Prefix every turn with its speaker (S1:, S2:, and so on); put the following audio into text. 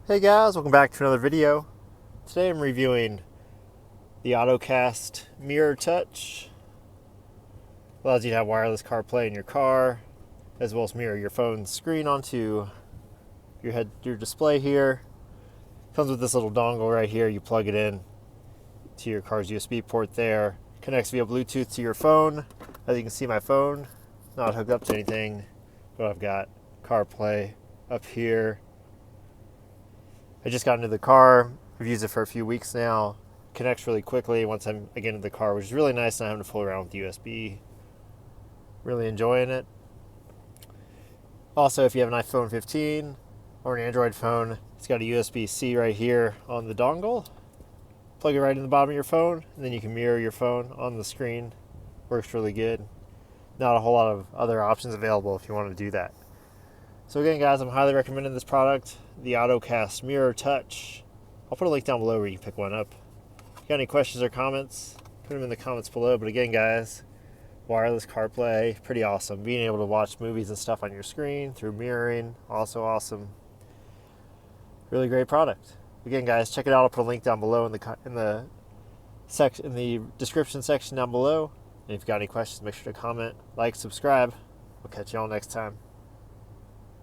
S1: Hey guys, welcome back to another video. Today I'm reviewing the AutoCast Mirror Touch. Allows you to have wireless CarPlay in your car, as well as mirror your phone's screen onto your display here. Comes with this little dongle right here. You plug it in to your car's USB port there. Connects via Bluetooth to your phone. As you can see, my phone not hooked up to anything, but I've got CarPlay up here. I just got into the car. I've used it for a few weeks now. Connects really quickly once I get into the car, which is really nice, not having to fool around with USB. Really enjoying it. Also, if you have an iPhone 15 or an Android phone, it's got a USB-C right here on the dongle. Plug it right in the bottom of your phone, and then you can mirror your phone on the screen. Works really good. Not a whole lot of other options available if you want to do that. So again, guys, I'm highly recommending this product, the AutoCast Mirror Touch. I'll put a link down below where you can pick one up. If you got any questions or comments, put them in the comments below. But again, guys, wireless CarPlay, pretty awesome. Being able to watch movies and stuff on your screen through mirroring, also awesome. Really great product. Again, guys, check it out. I'll put a link down below in the description section down below. And if you've got any questions, make sure to comment, like, subscribe. We'll catch you all next time.